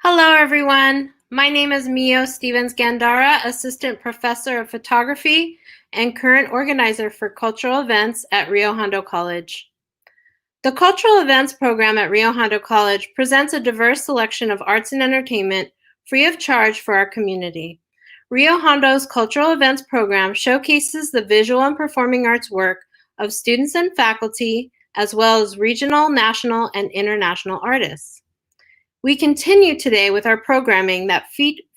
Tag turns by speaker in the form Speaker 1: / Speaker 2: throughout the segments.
Speaker 1: Hello, everyone. My name is Mio Stevens Gandara, Assistant Professor of Photography and current organizer for cultural events at Rio Hondo College. The Cultural Events program at Rio Hondo College presents a diverse selection of arts and entertainment free of charge for our community. Rio Hondo's Cultural Events program showcases the visual and performing arts work of students and faculty, as well as regional, national, and international artists. We continue today with our programming that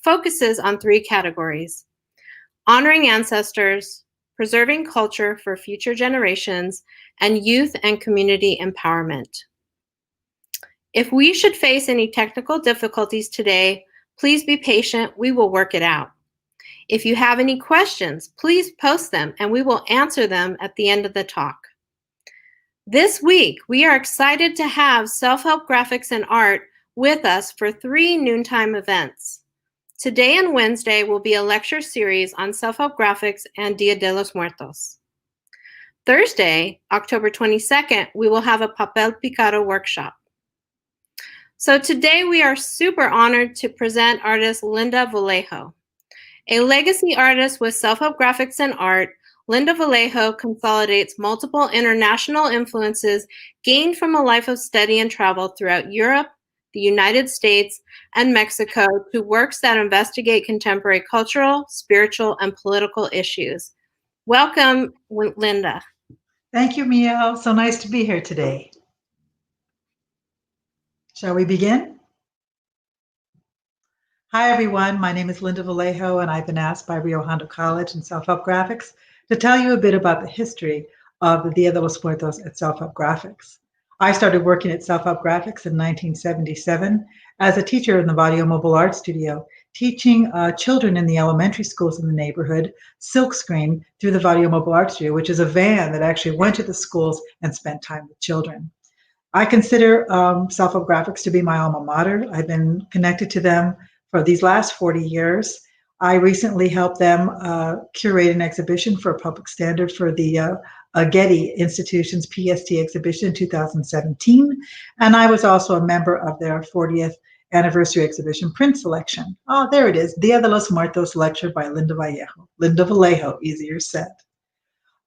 Speaker 1: focuses on three categories: honoring ancestors, preserving culture for future generations, and youth and community empowerment. If we should face any technical difficulties today, please be patient. We will work it out. If you have any questions, please post them and we will answer them at the end of the talk. This week, we are excited to have Self-Help Graphics and Art with us for 3 noontime events. Today and Wednesday will be a lecture series on self-help graphics and Dia de los Muertos. Thursday, October 22nd, we will have a papel picado workshop. So today we are super honored to present artist Linda Valejo. A legacy artist with self-help graphics and art, Linda Valejo consolidates multiple international influences gained from a life of study and travel throughout Europe, the United States, and Mexico to works that investigate contemporary cultural, spiritual, and political issues. Welcome, Linda.
Speaker 2: Thank you, Mio. So nice to be here today. Shall we begin? Hi, everyone. My name is Linda Vallejo, and I've been asked by Rio Hondo College and Self-Help Graphics to tell you a bit about the history of the Dia de los Muertos at Self-Help Graphics. I started working at Self-Help Graphics in 1977 as a teacher in the Barrio Mobile Art Studio, teaching children in the elementary schools in the neighborhood silkscreen through the Barrio Mobile Art Studio, which is a van that actually went to the schools and spent time with children. I consider Self-Help Graphics to be my alma mater. I've been connected to them for these last 40 years. I recently helped them curate an exhibition for a public standard for the Getty Institution's PST exhibition in 2017, and I was also a member of their 40th anniversary exhibition print selection. Oh, there it is, Dia de los Muertos lecture by Linda Vallejo. Linda Vallejo, easier said.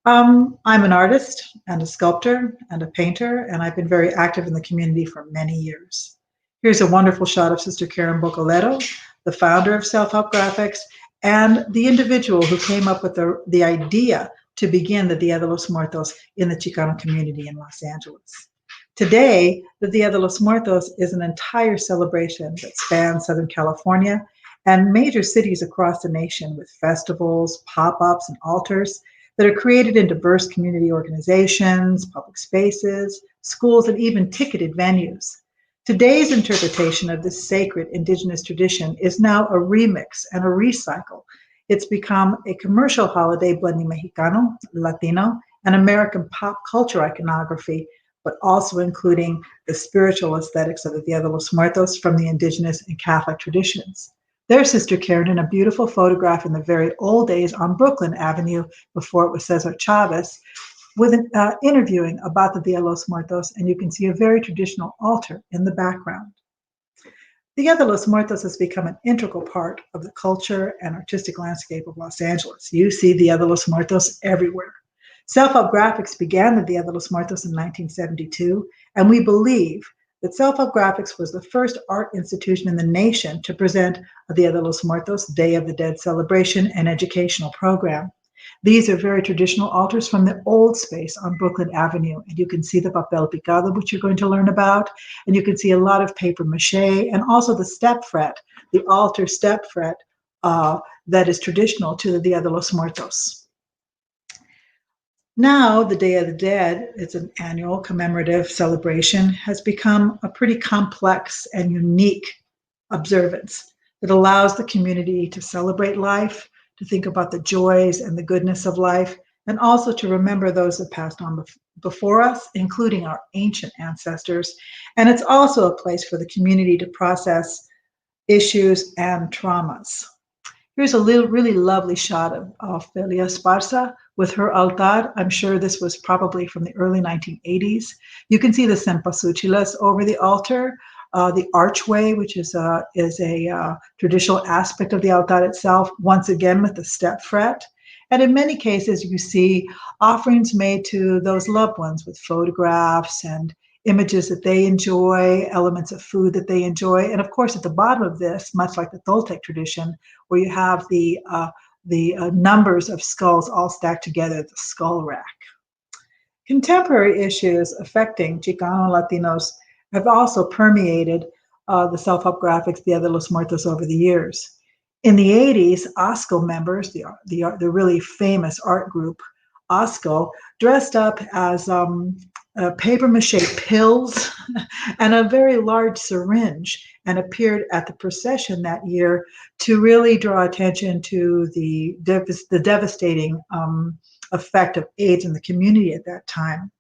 Speaker 2: I'm an artist and a sculptor and a painter, and I've been very active in the community for many years. Here's a wonderful shot of Sister Karen Boccoletto, the founder of Self-Help Graphics, and the individual who came up with the idea to begin the Dia de los Muertos in the Chicano community in Los Angeles. Today, the Dia de los Muertos is an entire celebration that spans Southern California and major cities across the nation with festivals, pop-ups, and altars that are created in diverse community organizations, public spaces, schools, and even ticketed venues. Today's interpretation of this sacred indigenous tradition is now a remix and a recycle. It's become a commercial holiday blending Mexicano, Latino, and American pop culture iconography, but also including the spiritual aesthetics of the Dia de los Muertos from the indigenous and Catholic traditions. There's Sister Karen in a beautiful photograph in the very old days on Brooklyn Avenue before it was Cesar Chavez, with an interviewing about the Dia de los Muertos, and you can see a very traditional altar in the background. The Dia de los Muertos has become an integral part of the culture and artistic landscape of Los Angeles. You see Dia de los Muertos everywhere. Self-Help Graphics began the Dia de los Muertos in 1972, and we believe that Self-Help Graphics was the first art institution in the nation to present a Dia de los Muertos, Day of the Dead celebration and educational program. These are very traditional altars from the old space on Brooklyn Avenue, and you can see the papel picado, which you're going to learn about, and you can see a lot of paper mache, and also the step fret, the altar step fret that is traditional to the Dia de los Muertos. Now, the Day of the Dead, it's an annual commemorative celebration, has become a pretty complex and unique observance that allows the community to celebrate life, to think about the joys and the goodness of life, and also to remember those that passed on before us, including our ancient ancestors. And it's also a place for the community to process issues and traumas. Here's a really lovely shot of Ofelia Esparza with her altar. I'm sure this was probably from the early 1980s. You can see the cempasúchilas over the altar. The archway, which is a traditional aspect of the altar itself, once again with the step fret. And in many cases, you see offerings made to those loved ones with photographs and images that they enjoy, elements of food that they enjoy. And of course, at the bottom of this, much like the Toltec tradition, where you have the numbers of skulls all stacked together, the skull rack. Contemporary issues affecting Chicano Latinos have also permeated the self-help graphics Dia de los Muertos over the years. In the 80s, OSCO members, the really famous art group OSCO, dressed up as paper mache pills and a very large syringe and appeared at the procession that year to really draw attention to the devastating effect of AIDS in the community at that time.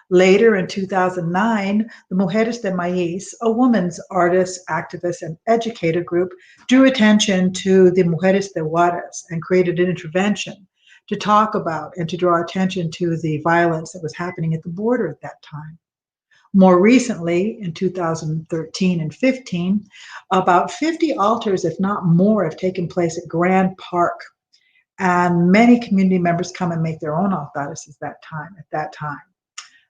Speaker 2: Later in 2009, the Mujeres de Maíz, a women's artist, activist, and educator group, drew attention to the Mujeres de Juarez and created an intervention to talk about and to draw attention to the violence that was happening at the border at that time. More recently, in 2013 and 15, about 50 altars, if not more, have taken place at Grand Park. And many community members come and make their own altares at that time.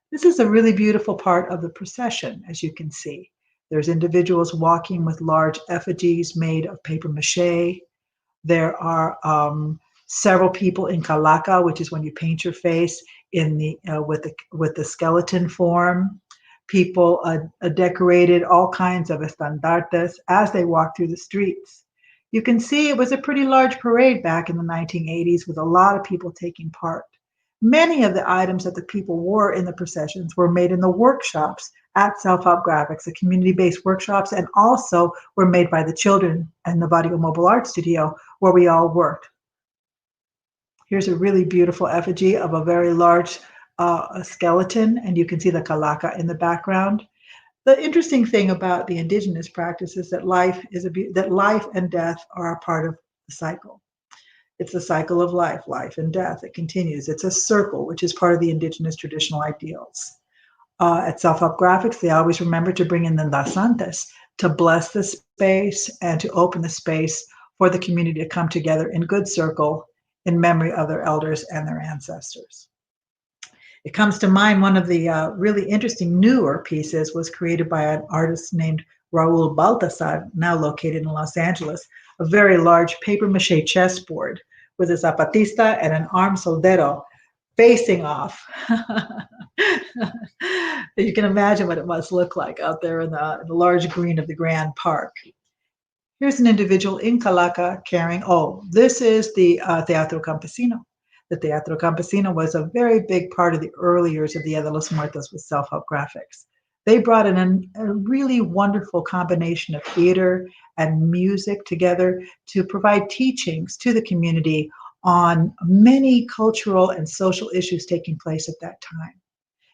Speaker 2: This is a really beautiful part of the procession, as you can see. There's individuals walking with large effigies made of paper mache. There are several people in calaca, which is when you paint your face in the with the skeleton form. People decorated all kinds of estandartes as they walk through the streets. You can see it was a pretty large parade back in the 1980s with a lot of people taking part. Many of the items that the people wore in the processions were made in the workshops at Self-Help Graphics, the community-based workshops, and also were made by the children in the Barrio Mobile Art Studio where we all worked. Here's a really beautiful effigy of a very large skeleton, and you can see the calaca in the background. The interesting thing about the indigenous practice is that life and death are a part of the cycle. It's a cycle of life and death. It continues. It's a circle, which is part of the indigenous traditional ideals. At Self-Help Graphics, they always remember to bring in the danzantes to bless the space and to open the space for the community to come together in good circle in memory of their elders and their ancestors. It comes to mind one of the really interesting newer pieces was created by an artist named Raul Baltasar, now located in Los Angeles, a very large paper mache chessboard with a zapatista and an armed soldero facing off. You can imagine what it must look like out there in the large green of the Grand Park. Here's an individual in calaca carrying, this is the Teatro Campesino. The Teatro Campesino was a very big part of the early years of Dia de los Muertos with Self-Help Graphics. They brought in a really wonderful combination of theater and music together to provide teachings to the community on many cultural and social issues taking place at that time.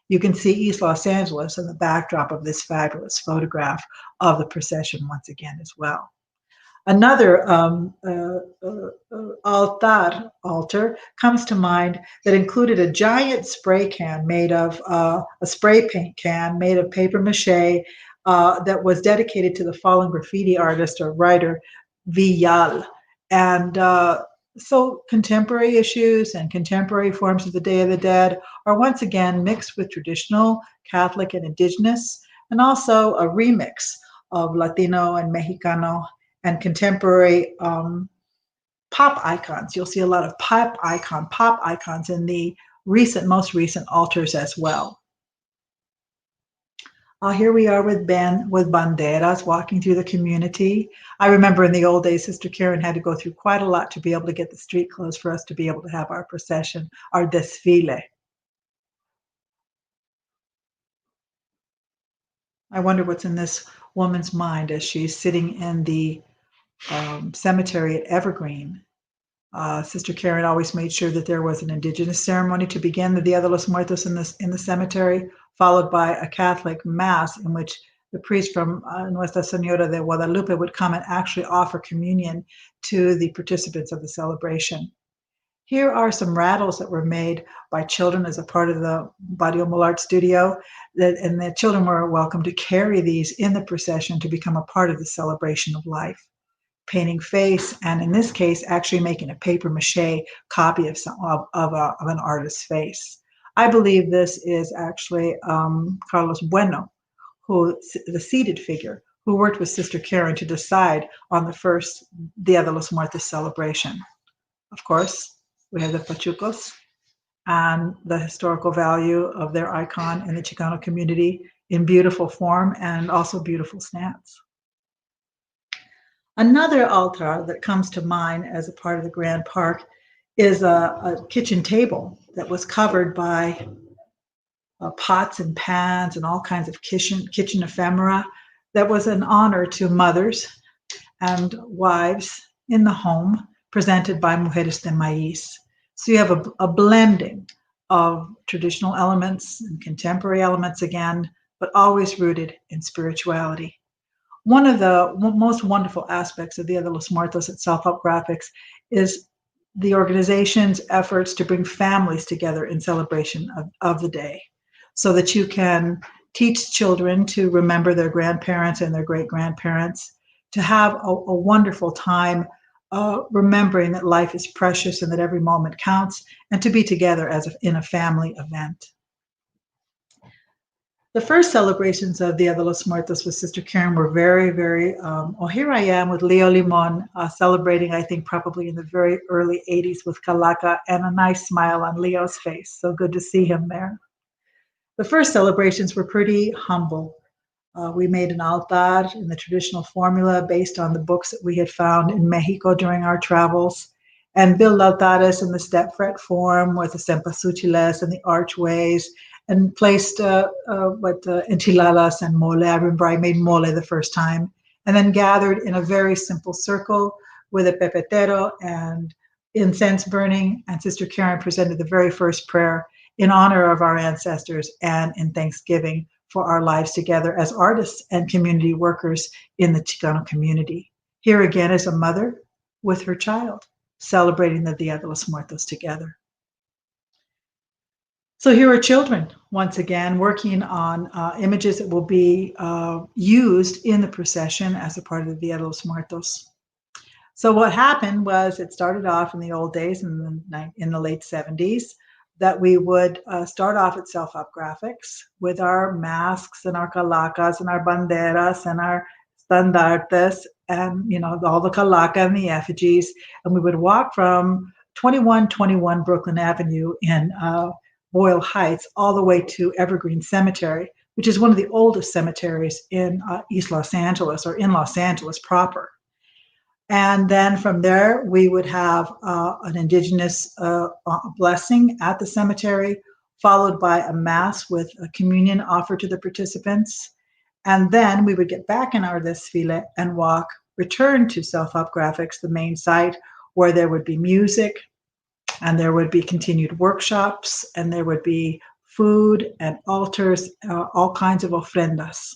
Speaker 2: You can see East Los Angeles in the backdrop of this fabulous photograph of the procession once again as well. Another altar comes to mind that included a giant spray can made of a spray paint can made of paper mache that was dedicated to the fallen graffiti artist or writer Villal. And so contemporary issues and contemporary forms of the Day of the Dead are once again mixed with traditional Catholic and indigenous, and also a remix of Latino and Mexicano and contemporary pop icons. You'll see a lot of pop icons in the most recent altars as well. Here we are with banderas walking through the community. I remember in the old days, Sister Karen had to go through quite a lot to be able to get the street closed for us to be able to have our procession, our desfile. I wonder what's in this woman's mind as she's sitting in the cemetery at Evergreen. Sister Karen always made sure that there was an indigenous ceremony to begin the Dia de los Muertos in the cemetery, followed by a Catholic mass in which the priest from Nuestra Senora de Guadalupe would come and actually offer communion to the participants of the celebration. Here are some rattles that were made by children as a part of the Barrio Art Studio, and the children were welcome to carry these in the procession to become a part of the celebration of life. Painting face, and in this case, actually making a paper mache copy of an artist's face. I believe this is actually Carlos Bueno, who the seated figure, who worked with Sister Karen to decide on the first Dia de los Muertos celebration. Of course, we have the Pachucos and the historical value of their icon in the Chicano community in beautiful form and also beautiful stance. Another altar that comes to mind as a part of the Grand Park is a kitchen table that was covered by pots and pans and all kinds of kitchen ephemera that was an honor to mothers and wives in the home, presented by Mujeres de Maíz. So you have a blending of traditional elements and contemporary elements again, but always rooted in spirituality. One of the most wonderful aspects of Dia de los Muertos at Self-Help Graphics is the organization's efforts to bring families together in celebration of the day, so that you can teach children to remember their grandparents and their great-grandparents, to have a wonderful time remembering that life is precious and that every moment counts, and to be together in a family event. The first celebrations of Dia de los Muertos with Sister Karen were very, very, here I am with Leo Limon celebrating, I think probably in the very early 80s with Calaca, and a nice smile on Leo's face. So good to see him there. The first celebrations were pretty humble. We made an altar in the traditional formula based on the books that we had found in Mexico during our travels, and built altares in the step fret form with the cempasúchiles and the archways, and placed enchiladas and mole. I remember I made mole the first time, and then gathered in a very simple circle with a pepetero and incense burning, and Sister Karen presented the very first prayer in honor of our ancestors and in thanksgiving for our lives together as artists and community workers in the Chicano community. Here again is a mother with her child celebrating the Dia de los Muertos together. So here are children, once again, working on images that will be used in the procession as a part of the Dia de los Muertos. So what happened was, it started off in the old days, in the late 70s, that we would start off at Self-Help Graphics with our masks and our calacas and our banderas and our standartes and, all the calaca and the effigies. And we would walk from 2121 Brooklyn Avenue in Boyle Heights all the way to Evergreen Cemetery, which is one of the oldest cemeteries in East Los Angeles, or in Los Angeles proper. And then from there, we would have an indigenous blessing at the cemetery, followed by a mass with a communion offered to the participants. And then we would get back in our desfile and return to Self-Help Graphics, the main site, where there would be music, and there would be continued workshops, and there would be food and altars, all kinds of ofrendas.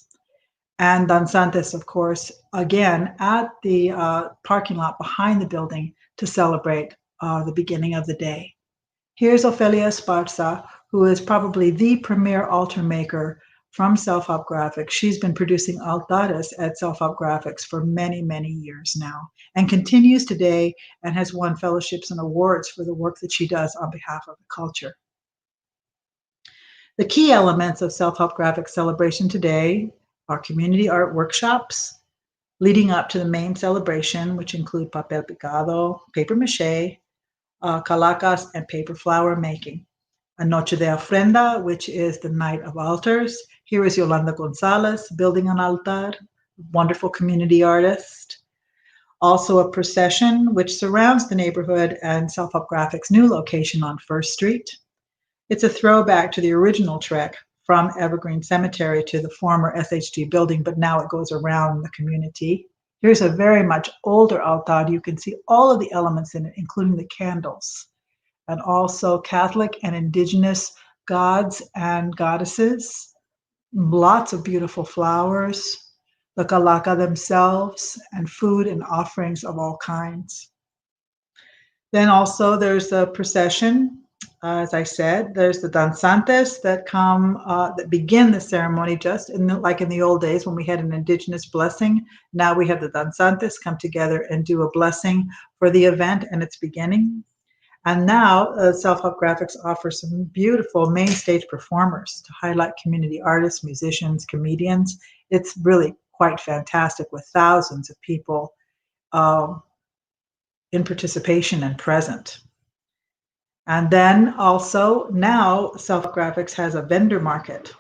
Speaker 2: And danzantes, of course, again at the parking lot behind the building to celebrate the beginning of the day. Here's Ofelia Esparza, who is probably the premier altar maker from Self-Help Graphics. She's been producing altares at Self-Help Graphics for many, many years now, and continues today, and has won fellowships and awards for the work that she does on behalf of the culture. The key elements of Self-Help Graphics celebration today are community art workshops leading up to the main celebration, which include papel picado, paper mache, calacas, and paper flower making. A Noche de Ofrenda, which is the night of altars. Here is Yolanda Gonzalez building an altar, wonderful community artist. Also a procession which surrounds the neighborhood and Self-Help Graphics' new location on First Street. It's a throwback to the original trek from Evergreen Cemetery to the former SHG building, but now it goes around the community. Here's a very much older altar. You can see all of the elements in it, including the candles, and also Catholic and indigenous gods and goddesses, lots of beautiful flowers, the calaca themselves, and food and offerings of all kinds. Then also there's the procession. As I said, there's the danzantes that come that begin the ceremony just like in the old days when we had an indigenous blessing. Now we have the danzantes come together and do a blessing for the event and its beginning. And now Self-Help Graphics offers some beautiful main stage performers to highlight community artists, musicians, comedians. It's really quite fantastic with thousands of people in participation and present. And then also now Self-Help Graphics has a vendor market,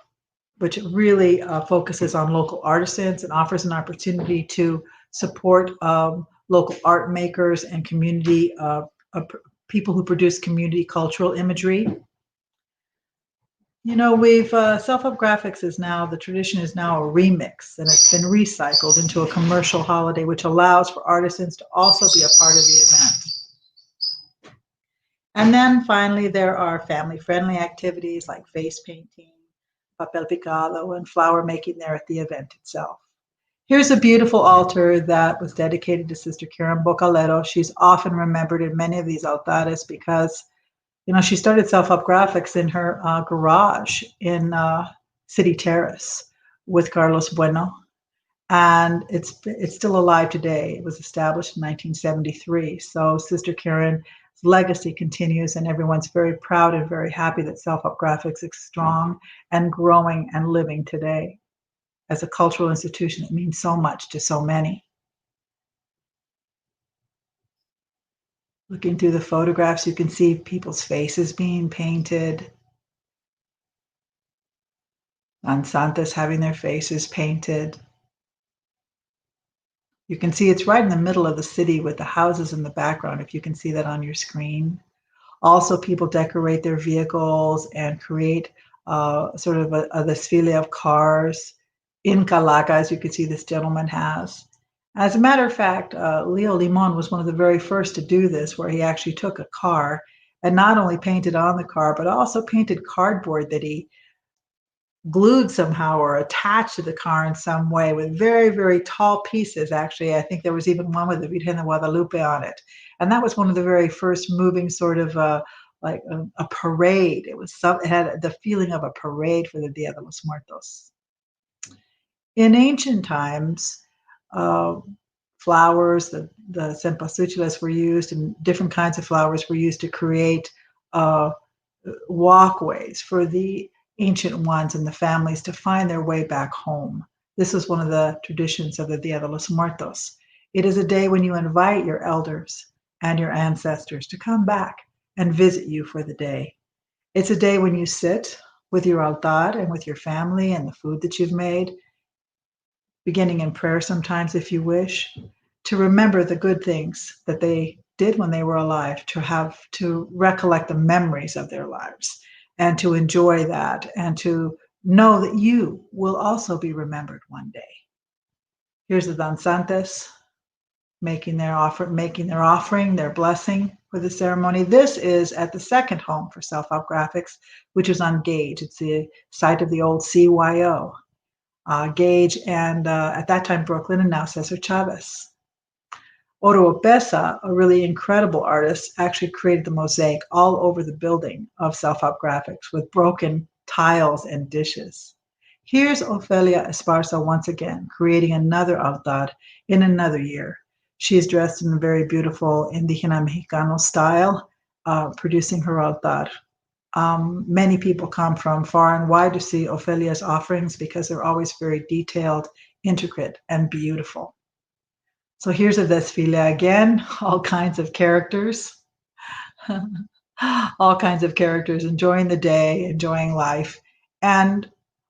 Speaker 2: which really focuses on local artisans and offers an opportunity to support local art makers and community people who produce community cultural imagery. You know, we've Self-Help Graphics is now, the tradition is now a remix, and it's been recycled into a commercial holiday, which allows for artisans to also be a part of the event. And then finally, there are family-friendly activities like face painting, papel picado, and flower making there at the event itself. Here's a beautiful altar that was dedicated to Sister Karen Bocalero. She's often remembered in many of these altares because, you know, she started Self-Help Graphics in her garage in City Terrace with Carlos Bueno, and it's still alive today. It was established in 1973. So Sister Karen's legacy continues, and everyone's very proud and very happy that Self-Help Graphics is strong and growing and living today as a cultural institution that means so much to so many. Looking through the photographs, you can see people's faces being painted. Danzantes having their faces painted. You can see it's right in the middle of the city with the houses in the background, if you can see that on your screen. Also, people decorate their vehicles and create sort of a desfile of cars in Calaca, as you can see this gentleman has. As a matter of fact, Leo Limon was one of the very first to do this, where he actually took a car and not only painted on the car, but also painted cardboard that he glued somehow or attached to the car in some way with very, very tall pieces. Actually, I think there was even one with the Virgen de Guadalupe on it. And that was one of the very first moving sort of like a parade. It had the feeling of a parade for the Dia de los Muertos. In ancient times, flowers, the cempasúchiles were used, and different kinds of flowers were used to create walkways for the ancient ones and the families to find their way back home. This is one of the traditions of the Dia de los Muertos. It is a day when you invite your elders and your ancestors to come back and visit you for the day. It's a day when you sit with your altar and with your family and the food that you've made, beginning in prayer sometimes if you wish, to remember the good things that they did when they were alive, to recollect the memories of their lives, and to enjoy that, and to know that you will also be remembered one day. Here's the danzantes making their offering, their blessing for the ceremony. This is at the second home for Self-Help Graphics, which is on Gage. It's the site of the old CYO. Gage and at that time Brooklyn, and now Cesar Chavez. Oro Opesa, a really incredible artist, actually created the mosaic all over the building of Self-Help Graphics with broken tiles and dishes. Here's Ofelia Esparza once again, creating another altar in another year. She is dressed in a very beautiful Indígena Mexicano style, producing her altar. Many people come from far and wide to see Ofelia's offerings because they're always very detailed, intricate, and beautiful. So here's a desfile again, all kinds of characters, all kinds of characters enjoying the day, enjoying life, and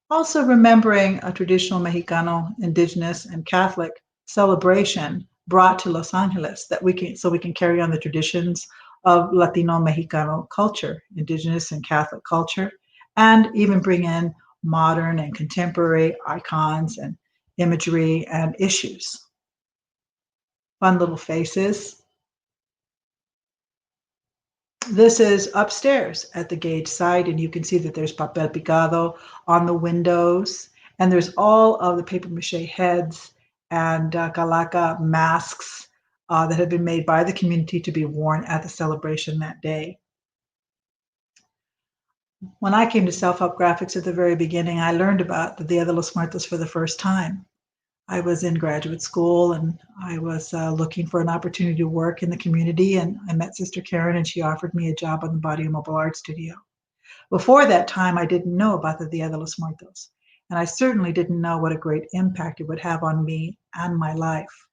Speaker 2: also remembering a traditional Mexicano, indigenous, and Catholic celebration brought to Los Angeles so we can carry on the traditions of Latino Mexicano culture, indigenous and Catholic culture, and even bring in modern and contemporary icons and imagery and issues. Fun little faces. This is upstairs at the Gage site, and you can see that there's papel picado on the windows, and there's all of the paper mache heads and calaca masks that had been made by the community to be worn at the celebration that day. When I came to self-help graphics at the very beginning, I learned about the Dia de los Muertos for the first time. I was in graduate school and I was looking for an opportunity to work in the community, and I met Sister Karen and she offered me a job on the Barrio Mobile Art Studio. Before that time, I didn't know about the Dia de los Muertos, and I certainly didn't know what a great impact it would have on me and my life.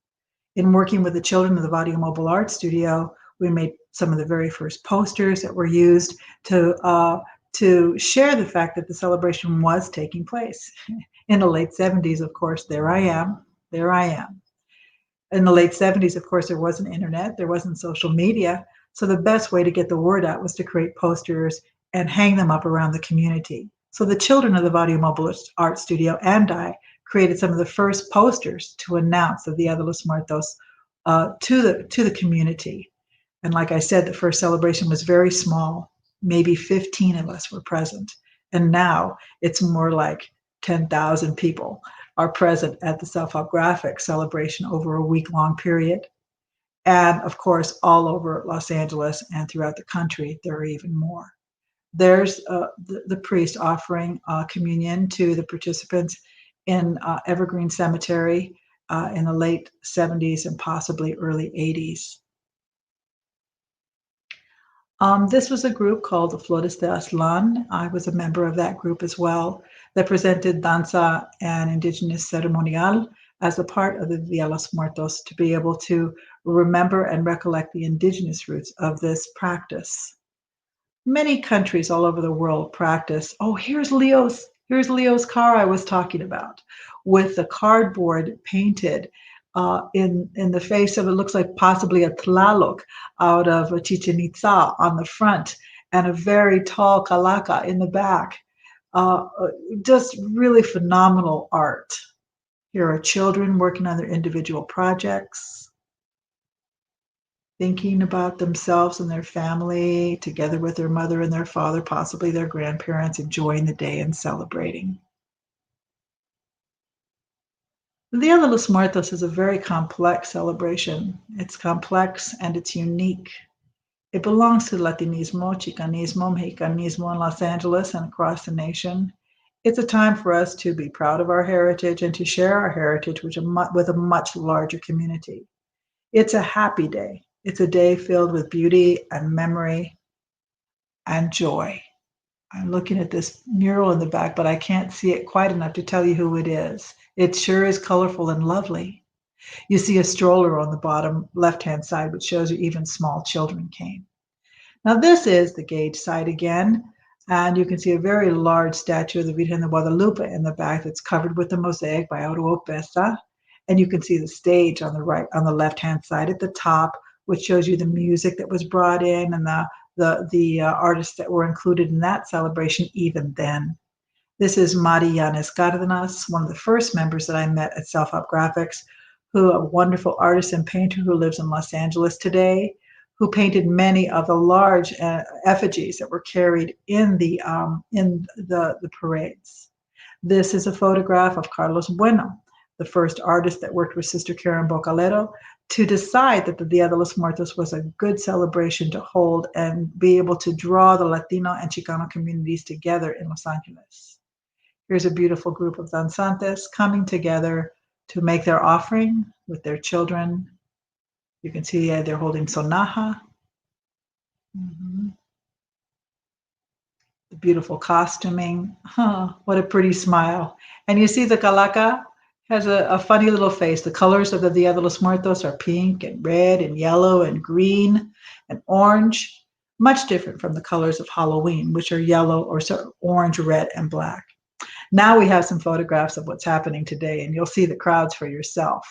Speaker 2: In working with the children of the Barrio Mobile Art Studio, we made some of the very first posters that were used to share the fact that the celebration was taking place. In the late 70s, of course, there I am. In the late 70s, of course, there wasn't internet, there wasn't social media. So the best way to get the word out was to create posters and hang them up around the community. So the children of the Barrio Mobile Art Studio and I created some of the first posters to announce the Dia de los Muertos to the community. And like I said, the first celebration was very small. Maybe 15 of us were present. And now it's more like 10,000 people are present at the Self-Help Graphics celebration over a week-long period. And of course, all over Los Angeles and throughout the country, there are even more. There's the priest offering communion to the participants in Evergreen Cemetery in the late 70s and possibly early 80s. This was a group called the Flores de Aztlán. I was a member of that group as well, that presented danza and indigenous ceremonial as a part of the Dia de los Muertos to be able to remember and recollect the indigenous roots of this practice. Many countries all over the world practice. Oh, here's Leo's car I was talking about, with the cardboard painted in the face of, it looks like possibly a Tlaloc out of a Chichen Itza on the front, and a very tall calaca in the back. Just really phenomenal art. Here are children working on their individual projects, thinking about themselves and their family, together with their mother and their father, possibly their grandparents, enjoying the day and celebrating. The Dia de los Muertos is a very complex celebration. It's complex and it's unique. It belongs to Latinismo, Chicanismo, Mexicanismo in Los Angeles and across the nation. It's a time for us to be proud of our heritage and to share our heritage with a much larger community. It's a happy day. It's a day filled with beauty and memory and joy. I'm looking at this mural in the back, but I can't see it quite enough to tell you who it is. It sure is colorful and lovely. You see a stroller on the bottom left-hand side, which shows you even small children came. Now this is the gauge site again, and you can see a very large statue of the Virgen de Guadalupe in the back that's covered with a mosaic by Auro Pesa. And you can see the stage on the right, on the left-hand side at the top, which shows you the music that was brought in and the artists that were included in that celebration even then. This is Mari Yanes Cárdenas, one of the first members that I met at Self-Help Graphics, who a wonderful artist and painter who lives in Los Angeles today, who painted many of the large effigies that were carried in the parades. This is a photograph of Carlos Bueno, the first artist that worked with Sister Karen Bocalero to decide that the Dia de los Muertos was a good celebration to hold and be able to draw the Latino and Chicano communities together in Los Angeles. Here's a beautiful group of danzantes coming together to make their offering with their children. You can see they're holding sonaja. The beautiful costuming. What a pretty smile. And you see the calaca has a funny little face. The colors of the Dia de los Muertos are pink and red and yellow and green and orange, much different from the colors of Halloween, which are yellow or orange, red, and black. Now we have some photographs of what's happening today, and you'll see the crowds for yourself.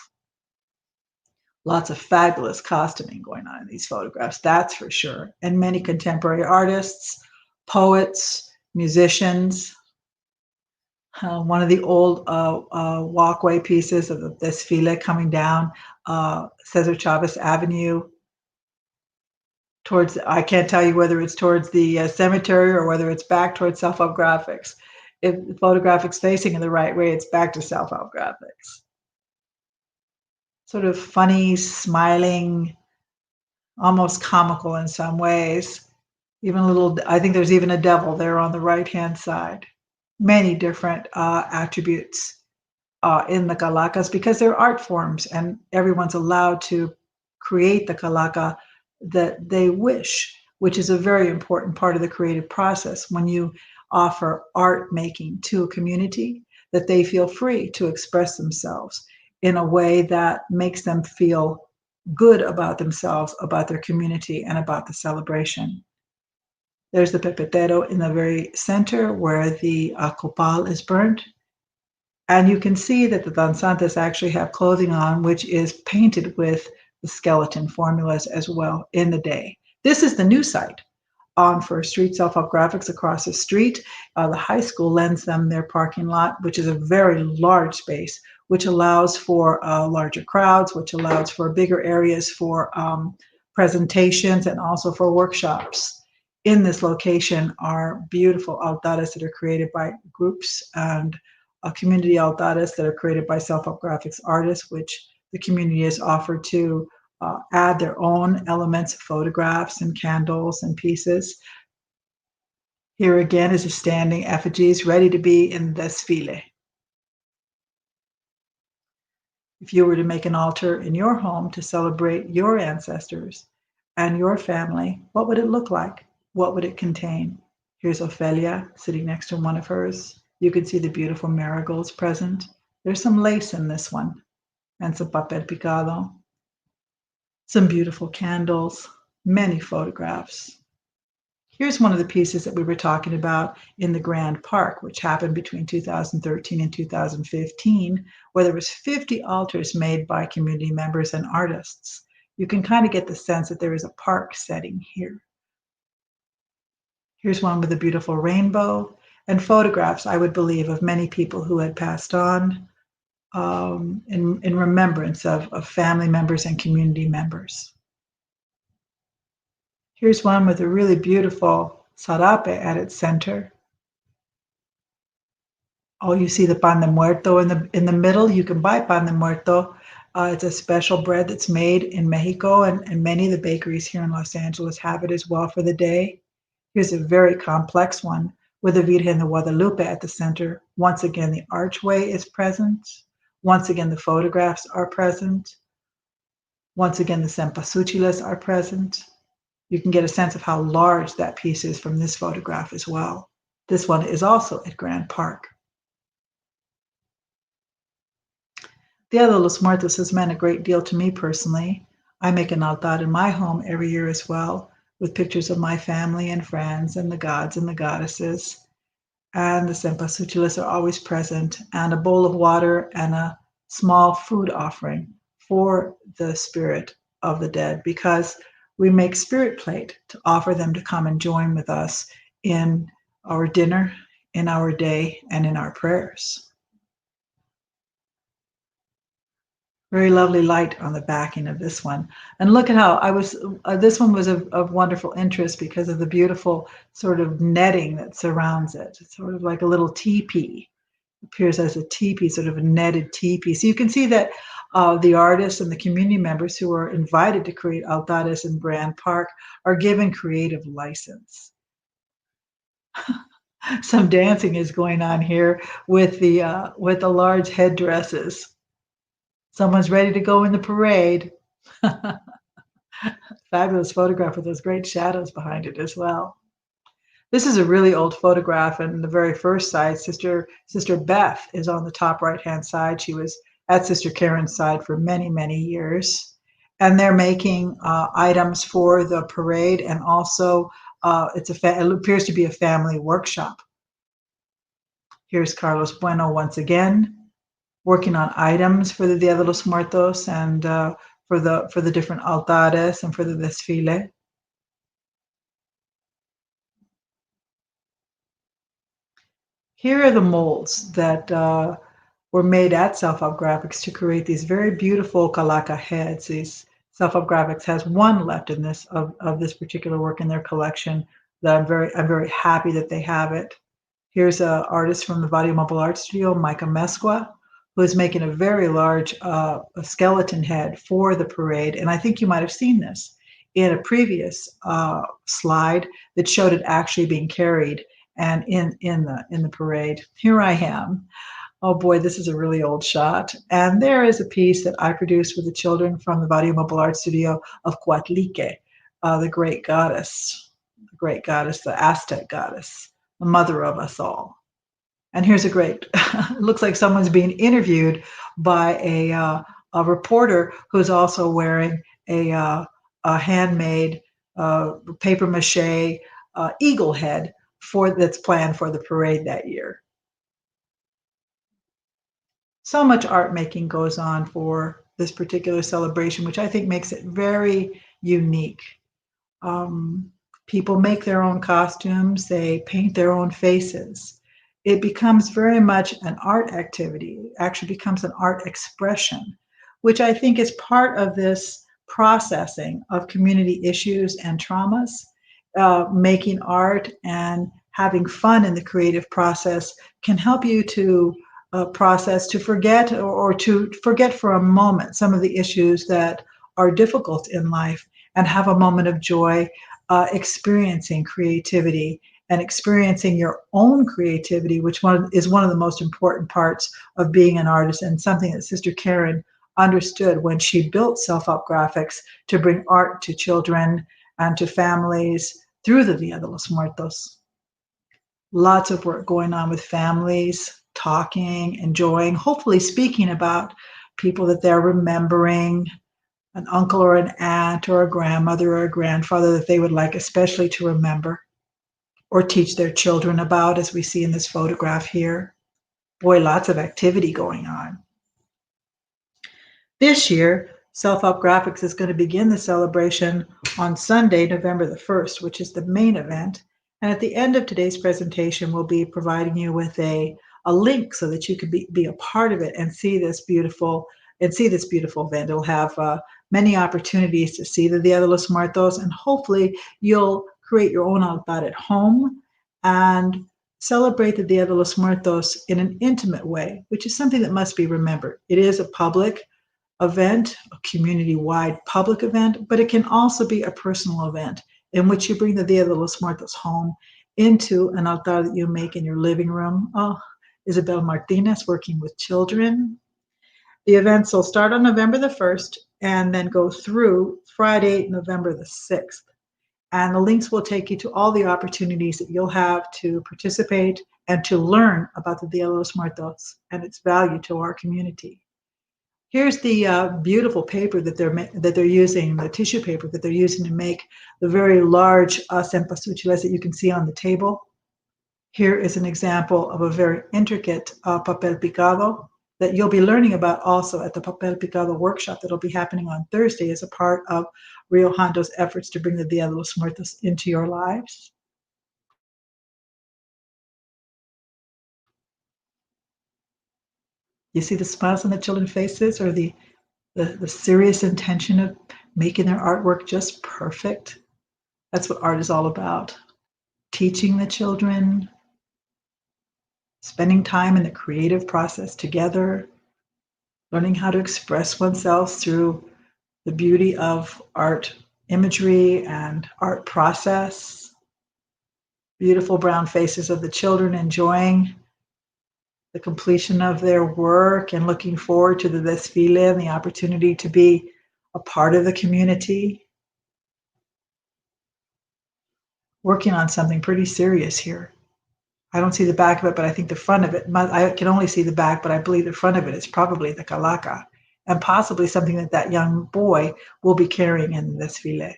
Speaker 2: Lots of fabulous costuming going on in these photographs, that's for sure. And many contemporary artists, poets, musicians. One of the old walkway pieces of the desfile coming down Cesar Chavez Avenue towards, I can't tell you whether it's towards the cemetery or whether it's back towards Self-Help Graphics. If the photograph is facing in the right way, it's back to Self-Help Graphics. sort of funny, smiling, almost comical in some ways. Even a little, I think there's even a devil there on the right-hand side. Many different attributes in the calacas because they're art forms and everyone's allowed to create the calaca that they wish, which is a very important part of the creative process. When you offer art making to a community, that they feel free to express themselves in a way that makes them feel good about themselves, about their community, and about the celebration. There's the pepetero in the very center where the copal is burnt. And you can see that the danzantes actually have clothing on, which is painted with the skeleton formulas as well in the day. This is the new site on First Street, Self-Help Graphics across the street. The high school lends them their parking lot, which is a very large space, which allows for larger crowds, which allows for bigger areas for presentations and also for workshops. In this location are beautiful altares that are created by groups and community altares that are created by Self-Help Graphics artists, which the community has offered to add their own elements, photographs and candles and pieces. Here again is a standing effigies ready to be in desfile. If you were to make an altar in your home to celebrate your ancestors and your family, what would it look like? What would it contain? Here's Ophelia sitting next to one of hers. You can see the beautiful marigolds present. There's some lace in this one and some papel picado. Some beautiful candles, many photographs. Here's one of the pieces that we were talking about in the Grand Park, which happened between 2013 and 2015, where there was 50 altars made by community members and artists. You can kind of get the sense that there is a park setting here. Here's one with a beautiful rainbow and photographs, I would believe, of many people who had passed on in remembrance of family members and community members. Here's one with a really beautiful sarape at its center. Oh, you see the pan de muerto in the middle. You can buy pan de muerto. It's a special bread that's made in Mexico, and many of the bakeries here in Los Angeles have it as well for the day. Here's a very complex one with the Virgen de Guadalupe at the center. Once again, the archway is present. Once again, the photographs are present. Once again, the cempasúchiles are present. You can get a sense of how large that piece is from this photograph as well. This one is also at Grand Park. Dia de los Muertos has meant a great deal to me personally. I make an altar in my home every year as well, with pictures of my family and friends and the gods and the goddesses. And the cempasúchiles are always present, and a bowl of water and a small food offering for the spirit of the dead, because we make spirit plate to offer them to come and join with us in our dinner, in our day, and in our prayers. Very lovely light on the backing of this one. And look at how this one was of wonderful interest because of the beautiful sort of netting that surrounds it. It's sort of like a little teepee. It appears as a teepee, sort of a netted teepee. So you can see that the artists and the community members who are invited to create altares in Grand Park are given creative license. Some dancing is going on here with the large headdresses. Someone's ready to go in the parade. Fabulous photograph with those great shadows behind it as well. This is a really old photograph, and the very first side, Sister Beth is on the top right-hand side. She was at Sister Karen's side for many, many years. And they're making items for the parade, and also it appears to be a family workshop. Here's Carlos Bueno once again, working on items for the Dia de los Muertos and for the different altares and for the desfile. Here are the molds that were made at Self-Help Graphics to create these very beautiful calaca heads. Self-Help Graphics has one left in this of this particular work in their collection that I'm very happy that they have it. Here's an artist from the Vallejo Mobile Art Studio, Micah Mesqua, who is making a very large a skeleton head for the parade. And I think you might have seen this in a previous slide that showed it actually being carried and in the parade. Here I am. Oh boy, this is a really old shot. And there is a piece that I produced with the children from the Barrio Mobile Art Studio of Coatlique, the great goddess, the Aztec goddess, the mother of us all. And here's a great, it looks like someone's being interviewed by a reporter who's also wearing a handmade paper mache eagle head that's planned for the parade that year. So much art making goes on for this particular celebration, which I think makes it very unique. People make their own costumes, they paint their own faces. It becomes very much an art activity. It actually becomes an art expression, which I think is part of this processing of community issues and traumas. Making art and having fun in the creative process can help you to process, to forget or to forget for a moment some of the issues that are difficult in life and have a moment of joy experiencing creativity and experiencing your own creativity, which is one of the most important parts of being an artist, and something that Sister Karen understood when she built Self-Help Graphics to bring art to children and to families through the Dia de los Muertos. Lots of work going on with families, talking, enjoying, hopefully speaking about people that they're remembering, an uncle or an aunt or a grandmother or a grandfather that they would like especially to remember or teach their children about, as we see in this photograph here. Boy, lots of activity going on. This year, Self-Help Graphics is going to begin the celebration on Sunday, November the 1st, which is the main event. And at the end of today's presentation, we'll be providing you with a link so that you can be a part of it and see this beautiful event. It'll have many opportunities to see the Dia de los Muertos, and hopefully you'll create your own altar at home and celebrate the Dia de los Muertos in an intimate way, which is something that must be remembered. It is a public event, a community-wide public event, but it can also be a personal event in which you bring the Dia de los Muertos home into an altar that you make in your living room. Oh, Isabel Martinez working with children. The events will start on November the 1st and then go through Friday, November the 6th. And the links will take you to all the opportunities that you'll have to participate and to learn about the Dia de los Muertos and its value to our community. Here's the beautiful paper that they're using, the tissue paper that they're using to make the very large cempasúchiles that you can see on the table. Here is an example of a very intricate papel picado that you'll be learning about also at the Papel Picado workshop that'll be happening on Thursday as a part of Rio Hondo's efforts to bring the Dia de los Muertos into your lives. You see the smiles on the children's faces, or the serious intention of making their artwork just perfect. That's what art is all about. Teaching the children, spending time in the creative process together, learning how to express oneself through the beauty of art imagery and art process. Beautiful brown faces of the children enjoying the completion of their work and looking forward to the desfile and the opportunity to be a part of the community. Working on something pretty serious here. I don't see the back of it, but I think the front of it, I can only see the back, but I believe the front of it is probably the calaca, and possibly something that young boy will be carrying in the desfile.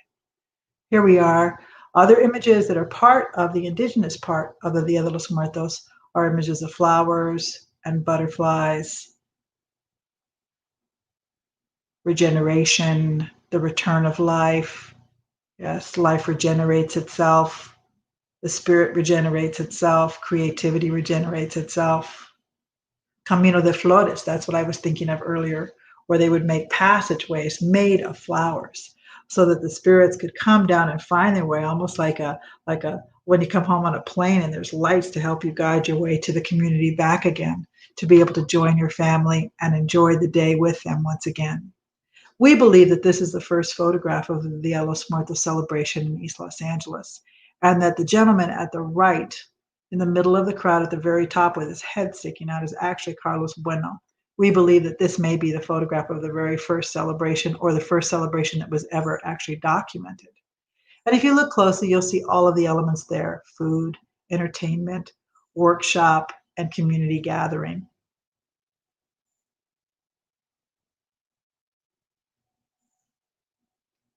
Speaker 2: Here we are. Other images that are part of the indigenous part of the Dia de los Muertos are images of flowers and butterflies, regeneration, the return of life. Yes, life regenerates itself. The spirit regenerates itself. Creativity regenerates itself. Camino de Flores, that's what I was thinking of earlier, where they would make passageways made of flowers so that the spirits could come down and find their way, almost like a when you come home on a plane and there's lights to help you guide your way to the community back again, to be able to join your family and enjoy the day with them once again. We believe that this is the first photograph of the Dia de los Muertos celebration in East Los Angeles, and that the gentleman at the right, in the middle of the crowd at the very top with his head sticking out, is actually Carlos Bueno. We believe that this may be the photograph of the very first celebration, or the first celebration that was ever actually documented. And if you look closely, you'll see all of the elements there: food, entertainment, workshop, and community gathering.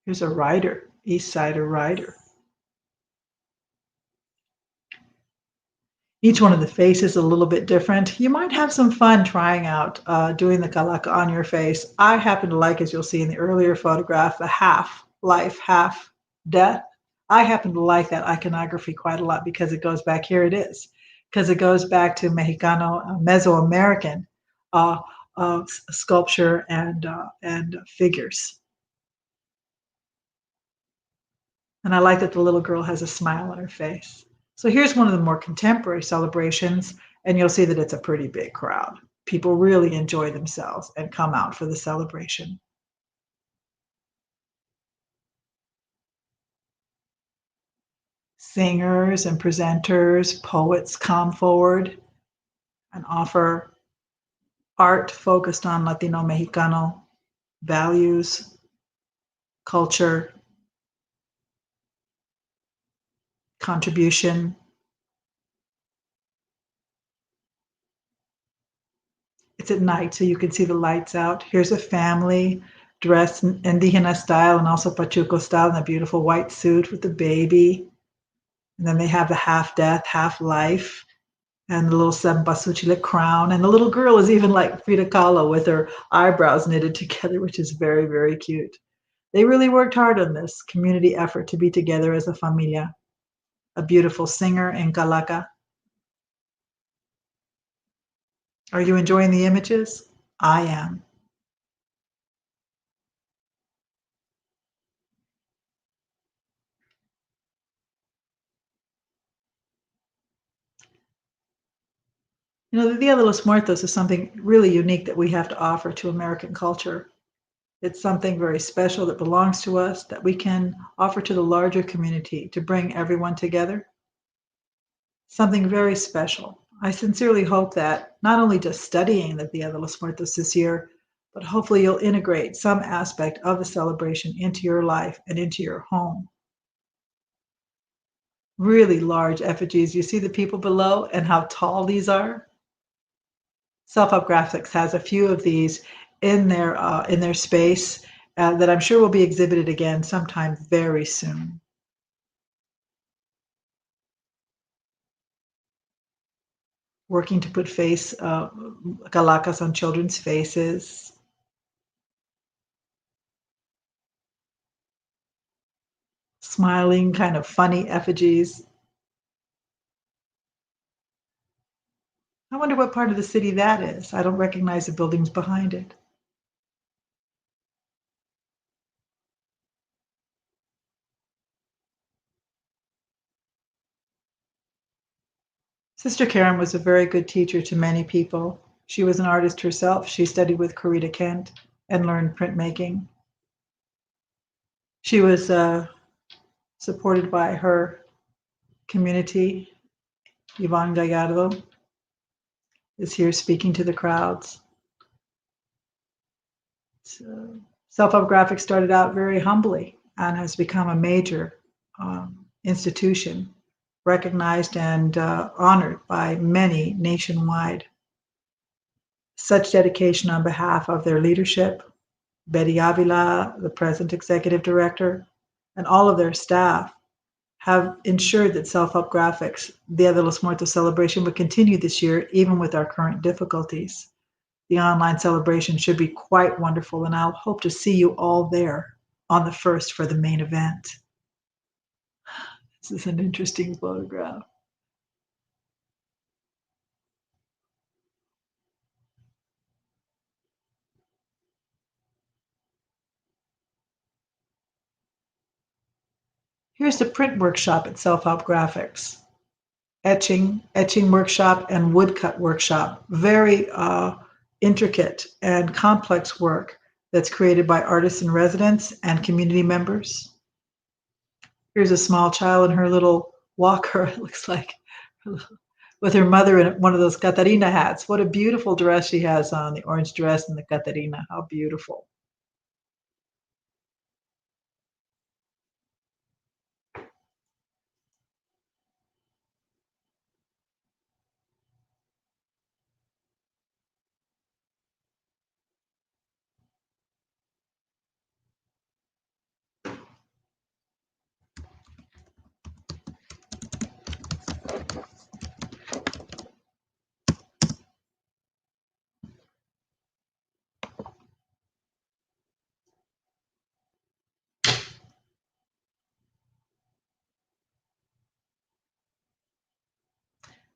Speaker 2: Here's a rider, East Sider rider. Each one of the faces is a little bit different. You might have some fun trying out doing the calaca on your face. I happen to like, as you'll see in the earlier photograph, the half life, half death. I happen to like that iconography quite a lot because it goes back, here it is, because it goes back to Mexicano, Mesoamerican sculpture and figures. And I like that the little girl has a smile on her face. So here's one of the more contemporary celebrations, and you'll see that it's a pretty big crowd. People really enjoy themselves and come out for the celebration. Singers and presenters, poets come forward and offer art focused on Latino Mexicano values, culture, contribution. It's at night, so you can see the lights out. Here's a family dressed in Indigena style and also Pachuco style in a beautiful white suit with the baby. And then they have the half death, half life, and the little cempasúchil crown. And the little girl is even like Frida Kahlo with her eyebrows knitted together, which is very, very cute. They really worked hard on this community effort to be together as a familia. A beautiful singer in Calaca. Are you enjoying the images? I am. You know, the Dia de los Muertos is something really unique that we have to offer to American culture. It's something very special that belongs to us that we can offer to the larger community to bring everyone together. Something very special. I sincerely hope that not only just studying the Dia de los Muertos this year, but hopefully you'll integrate some aspect of the celebration into your life and into your home. Really large effigies. You see the people below and how tall these are? Self-Help Graphics has a few of these in their space that I'm sure will be exhibited again sometime very soon. Working to put calacas on children's faces. Smiling, kind of funny effigies. I wonder what part of the city that is. I don't recognize the buildings behind it. Sister Karen was a very good teacher to many people. She was an artist herself. She studied with Corita Kent and learned printmaking. She was supported by her community. Yvonne Gallardo is here speaking to the crowds. So, Self-Help Graphics started out very humbly and has become a major institution, recognized and honored by many nationwide. Such dedication on behalf of their leadership, Betty Avila, the present executive director, and all of their staff have ensured that Self-Help Graphics, Dia de los Muertos celebration, would continue this year, even with our current difficulties. The online celebration should be quite wonderful, and I'll hope to see you all there on the 1st for the main event. This is an interesting photograph. Here's the print workshop at Self-Help Graphics. Etching workshop and woodcut workshop. Very intricate and complex work that's created by artists in residence and community members. Here's a small child in her little walker, it looks like, with her mother in one of those Catarina hats. What a beautiful dress she has on, the orange dress and the Catarina. How beautiful.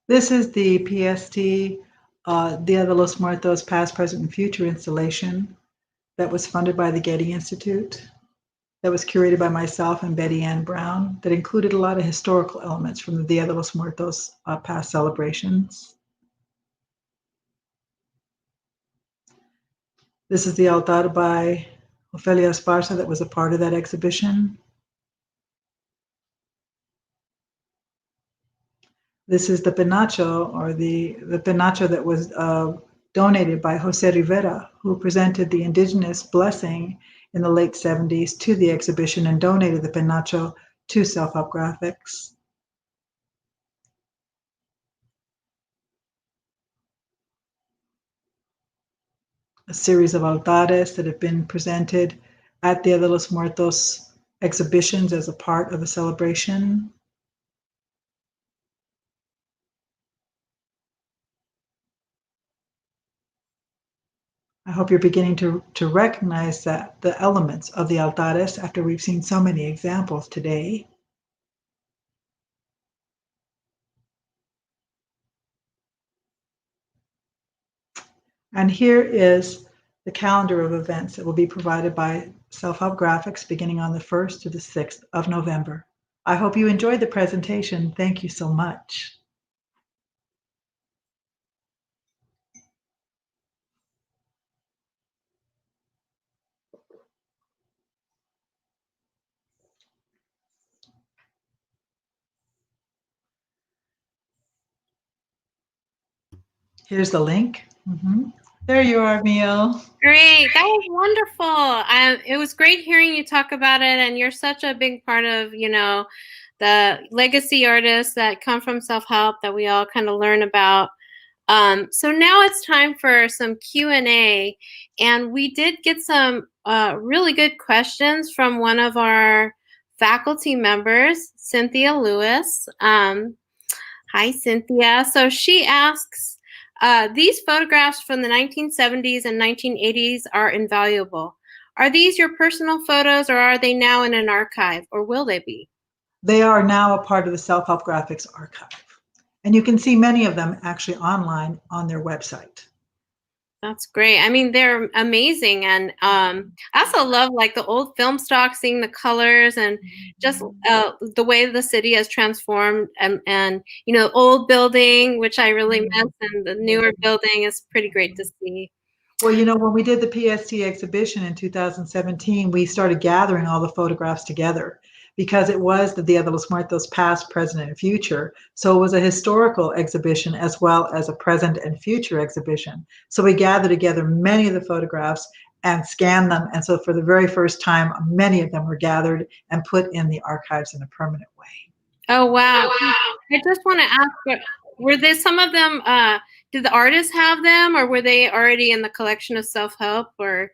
Speaker 2: This is the PST Dia de los Muertos Past, Present, and Future installation that was funded by the Getty Institute, that was curated by myself and Betty Ann Brown, that included a lot of historical elements from the Dia de los Muertos past celebrations. This is the altar by Ofelia Esparza that was a part of that exhibition. This is the penacho, or the penacho that was donated by Jose Rivera, who presented the indigenous blessing in the late 70s to the exhibition and donated the penacho to Self-Help Graphics. A series of altares that have been presented at Dia de los Muertos exhibitions as a part of the celebration. I hope you're beginning to recognize that the elements of the altares after we've seen so many examples today. And here is the calendar of events that will be provided by Self-Help Graphics beginning on the 1st to the 6th of November. I hope you enjoyed the presentation. Thank you so much. Here's the link. There you are, Mio.
Speaker 1: Great. That was wonderful. It was great hearing you talk about it. And you're such a big part of, the legacy artists that come from self-help that we all kind of learn about. So now it's time for some Q&A. And we did get some really good questions from one of our faculty members, Cynthia Lewis. Hi, Cynthia. So she asks, these photographs from the 1970s and 1980s are invaluable. Are these your personal photos, or are they now in an archive, or will they be?
Speaker 2: They are now a part of the Self-Help Graphics archive. And you can see many of them actually online on their website.
Speaker 1: That's great. I mean, they're amazing. And I also love like the old film stock, seeing the colors and just the way the city has transformed and old building, which I really miss, and the newer building is pretty great to see.
Speaker 2: Well, when we did the PST exhibition in 2017, we started gathering all the photographs together because it was the Dia de los Muertos past, present, and future. So it was a historical exhibition as well as a present and future exhibition. So we gathered together many of the photographs and scanned them. And so for the very first time, many of them were gathered and put in the archives in a permanent way.
Speaker 1: Oh, wow. I just want to ask, were there some of them, did the artists have them, or were they already in the collection of self-help? Or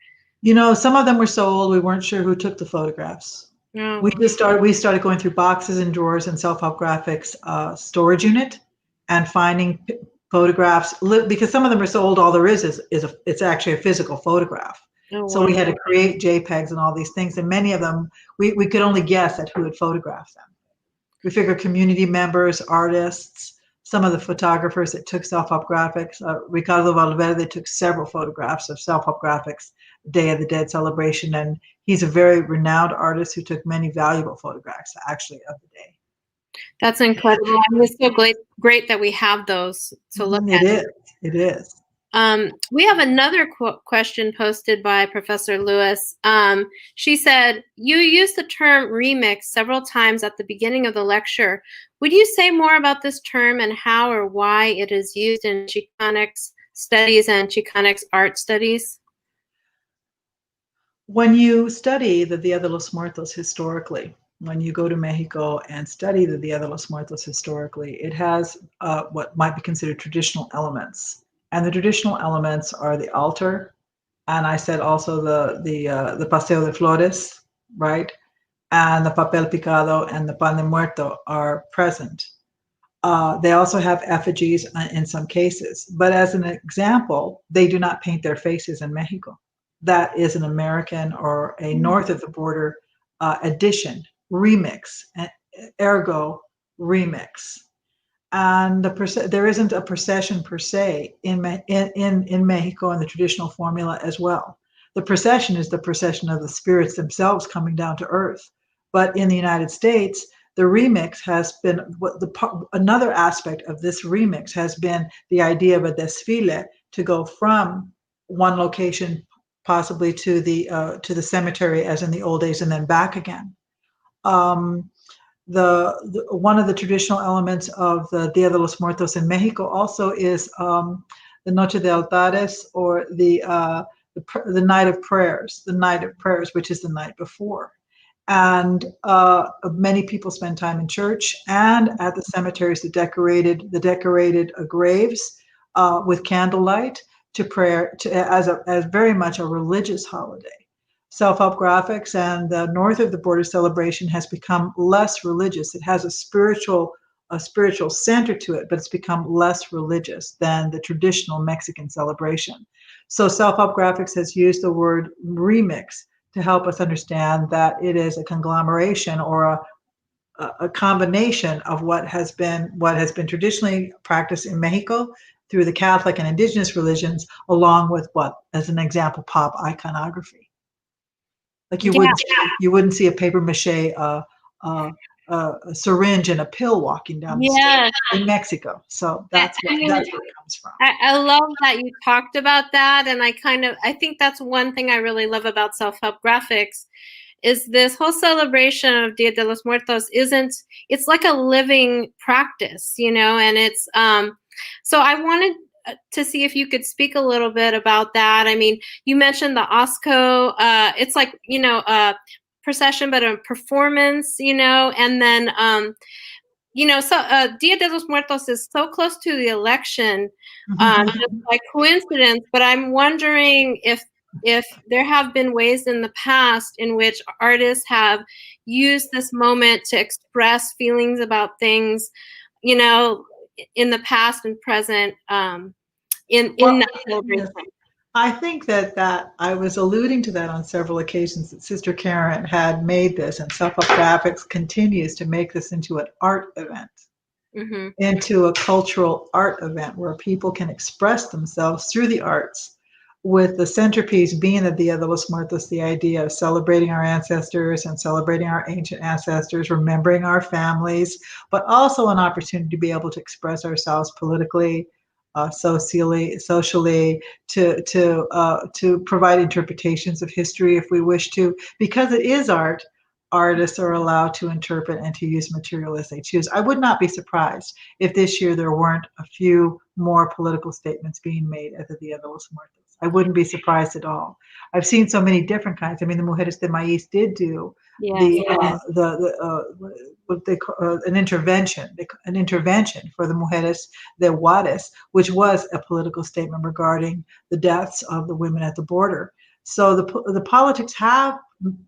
Speaker 2: some of them were sold. We weren't sure who took the photographs.
Speaker 1: Oh.
Speaker 2: We started going through boxes and drawers in Self-Help Graphics storage unit and finding photographs, because some of them are so old, all there is it's actually a physical photograph.
Speaker 1: Oh, wow.
Speaker 2: So we had to create JPEGs and all these things, and many of them we could only guess at who had photographed them. We figure community members, artists, some of the photographers that took self-help graphics. Ricardo Valverde took several photographs of self-help graphics, Day of the Dead celebration, and he's a very renowned artist who took many valuable photographs, actually, of the day.
Speaker 1: That's incredible. It's so great that we have those to look at.
Speaker 2: It is.
Speaker 1: We have another question posted by Professor Lewis. She said, you used the term remix several times at the beginning of the lecture. Would you say more about this term and how or why it is used in Chicanx studies and Chicanx art studies?
Speaker 2: When you study the Dia de los Muertos historically, when you go to Mexico and study the Dia de los Muertos historically, it has what might be considered traditional elements. And the traditional elements are the altar, and I said also the Paseo de Flores, right? And the papel picado and the pan de muerto are present. They also have effigies in some cases. But as an example, they do not paint their faces in Mexico. That is an American or a north of the border addition, remix, ergo remix. And there isn't a procession per se in Mexico in the traditional formula as well. The procession is the procession of the spirits themselves coming down to earth. But in the United States, the remix has been another aspect of this remix has been the idea of a desfile to go from one location possibly to the cemetery as in the old days and then back again. One of the traditional elements of the Dia de los Muertos in Mexico also is the Noche de Altares, or the night of prayers, which is the night before. And many people spend time in church and at the cemeteries, the decorated graves with candlelight to prayer as very much a religious holiday. Self-help graphics and the north of the border celebration has become less religious. It has a spiritual center to it, but it's become less religious than the traditional Mexican celebration. So self-help graphics has used the word remix to help us understand that it is a conglomeration or a combination of what has been traditionally practiced in Mexico through the Catholic and indigenous religions, along with what, as an example, pop iconography. Like you wouldn't see a paper mache a syringe and a pill walking down the street in Mexico. So that's where it comes from.
Speaker 1: I love that you talked about that, and I think that's one thing I really love about self-help graphics is this whole celebration of Dia de los Muertos it's like a living practice, and it's so I wanted to see if you could speak a little bit about that. I mean, you mentioned the OSCO, it's like, a procession, but a performance, and then, so Dia de los Muertos is so close to the election, just like coincidence, but I'm wondering if there have been ways in the past in which artists have used this moment to express feelings about things, in the past and present, in that celebration.
Speaker 2: I think that I was alluding to that on several occasions, that Sister Karen had made this, and Self-Help Graphics continues to make this into an art event, into a cultural art event where people can express themselves through the arts, with the centerpiece being the Dia de los Muertos, the idea of celebrating our ancestors and celebrating our ancient ancestors, remembering our families, but also an opportunity to be able to express ourselves politically, socially, to provide interpretations of history if we wish to, because it is art. Artists are allowed to interpret and to use material as they choose. I would not be surprised if this year there weren't a few more political statements being made at the Dia de los Muertos. I wouldn't be surprised at all. I've seen so many different kinds. I mean, the Mujeres de Maíz did do what they call an intervention for the Mujeres de Juárez, which was a political statement regarding the deaths of the women at the border. So the politics have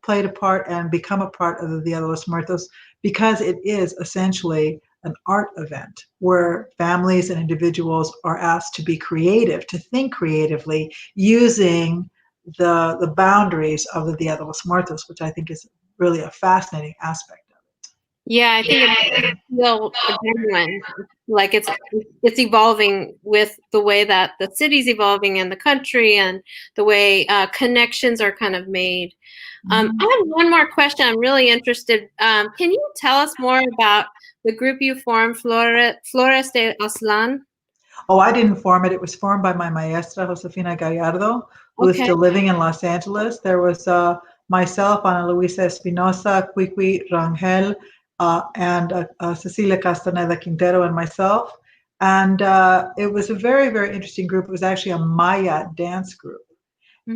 Speaker 2: played a part and become a part of the Dia de los Muertos because it is essentially an art event where families and individuals are asked to be creative, to think creatively, using the boundaries of the Dia de los Muertos, which I think is really a fascinating aspect of it.
Speaker 1: Yeah, I think it's still genuine. Like it's evolving with the way that the city's evolving and the country and the way connections are kind of made. I have one more question. I'm really interested. Can you tell us more about the group you formed, Flores de Aslan?
Speaker 2: Oh, I didn't form it. It was formed by my maestra, Josefina Gallardo, who is
Speaker 1: Okay.
Speaker 2: still living in Los Angeles. There was myself, Ana Luisa Espinosa, Quiqui Rangel, and Cecilia Castaneda Quintero, and myself. And it was a very, very interesting group. It was actually a Maya dance group.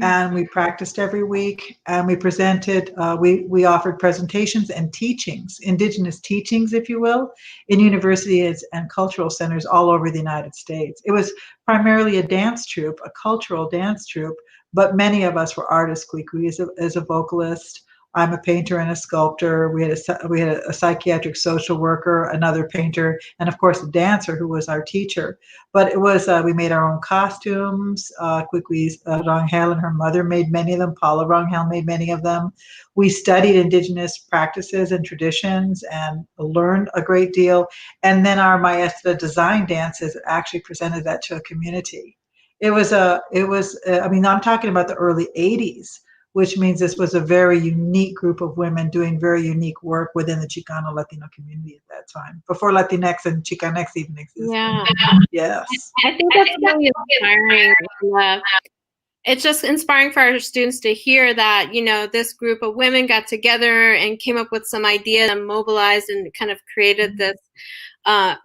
Speaker 2: And we practiced every week, and we presented, we offered presentations and teachings, indigenous teachings, if you will, in universities and cultural centers all over the United States. It was primarily a dance troupe, a cultural dance troupe, but many of us were artists. Kwikwi is a vocalist. I'm a painter and a sculptor. We had a psychiatric social worker, another painter, and of course a dancer who was our teacher. But it was we made our own costumes. Kwikwi's Rangel and her mother made many of them. Paula Rangel made many of them. We studied indigenous practices and traditions and learned a great deal. And then our maestra designed dances and actually presented that to a community. I mean, I'm talking about the early 80s, which means this was a very unique group of women doing very unique work within the Chicano Latino community at that time, before Latinx and Chicanx even existed.
Speaker 1: Yeah.
Speaker 2: Yes.
Speaker 1: I think that's really inspiring. It's just inspiring for our students to hear that, this group of women got together and came up with some ideas and mobilized and kind of created this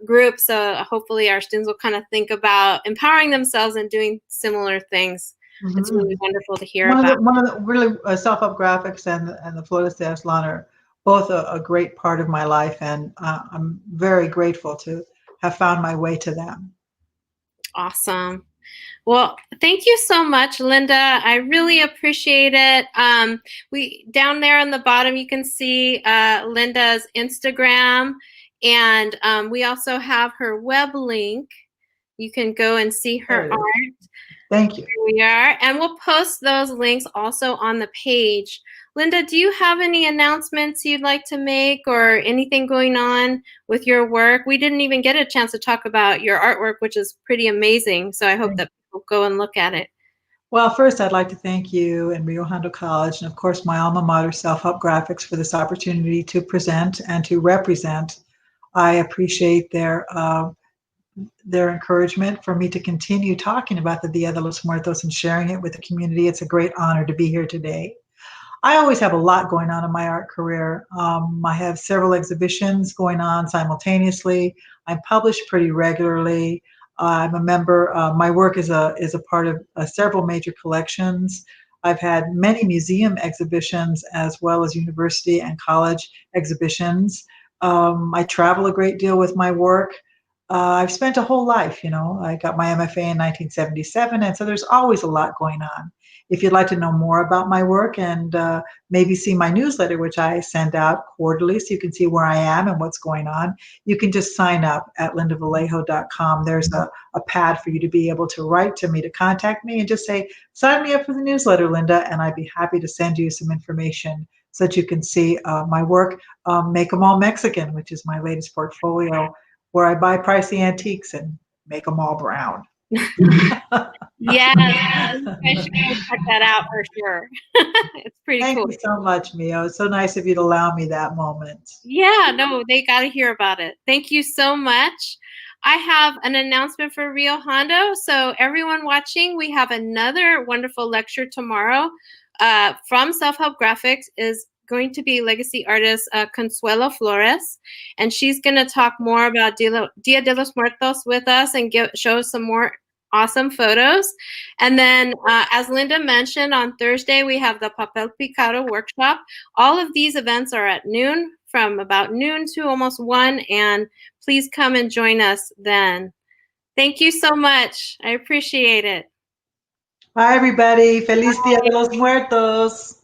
Speaker 1: group. So hopefully our students will kind of think about empowering themselves and doing similar things. It's really wonderful to hear about.
Speaker 2: One of the really self-help graphics and the Flores de Aslan are both a great part of my life, and I'm very grateful to have found my way to them.
Speaker 1: Awesome. Well, thank you so much, Linda. I really appreciate it. We down there on the bottom, you can see Linda's Instagram, and we also have her web link. You can go and see her art.
Speaker 2: Thank you.
Speaker 1: Here we are, and we'll post those links also on the page. Linda, do you have any announcements you'd like to make or anything going on with your work? We didn't even get a chance to talk about your artwork, which is pretty amazing. So I hope that people go and look at it.
Speaker 2: Well, first, I'd like to thank you and Rio Hondo College, and of course, my alma mater, Self-Help Graphics, for this opportunity to present and to represent. I appreciate their encouragement for me to continue talking about the Dia de los Muertos and sharing it with the community. It's a great honor to be here today. I always have a lot going on in my art career. I have several exhibitions going on simultaneously. I publish pretty regularly. I'm a member. My work is a part of several major collections. I've had many museum exhibitions as well as university and college exhibitions. I travel a great deal with my work. I've spent a whole life, I got my MFA in 1977, and so there's always a lot going on. If you'd like to know more about my work and maybe see my newsletter, which I send out quarterly so you can see where I am and what's going on, you can just sign up at lindavallejo.com. There's a pad for you to be able to write to me, to contact me, and just say, sign me up for the newsletter, Linda, and I'd be happy to send you some information so that you can see my work. Make Them All Mexican, which is my latest portfolio, where I buy pricey antiques and make them all brown.
Speaker 1: Yes, I should go check that out for sure. It's pretty cool.
Speaker 2: Thank you so much, Mio. It's so nice of you to allow me that moment.
Speaker 1: Yeah, no, they got to hear about it. Thank you so much. I have an announcement for Rio Hondo. So everyone watching, we have another wonderful lecture tomorrow from Self-Help Graphics is going to be legacy artist Consuelo Flores, and she's going to talk more about Dia de los Muertos with us and show us some more awesome photos. And then as Linda mentioned, on Thursday we have the Papel Picado workshop. All of these events are at noon, from about noon to almost 1, and please come and join us then. Thank you so much. I appreciate it.
Speaker 2: Bye, everybody. Feliz Dia de los Muertos.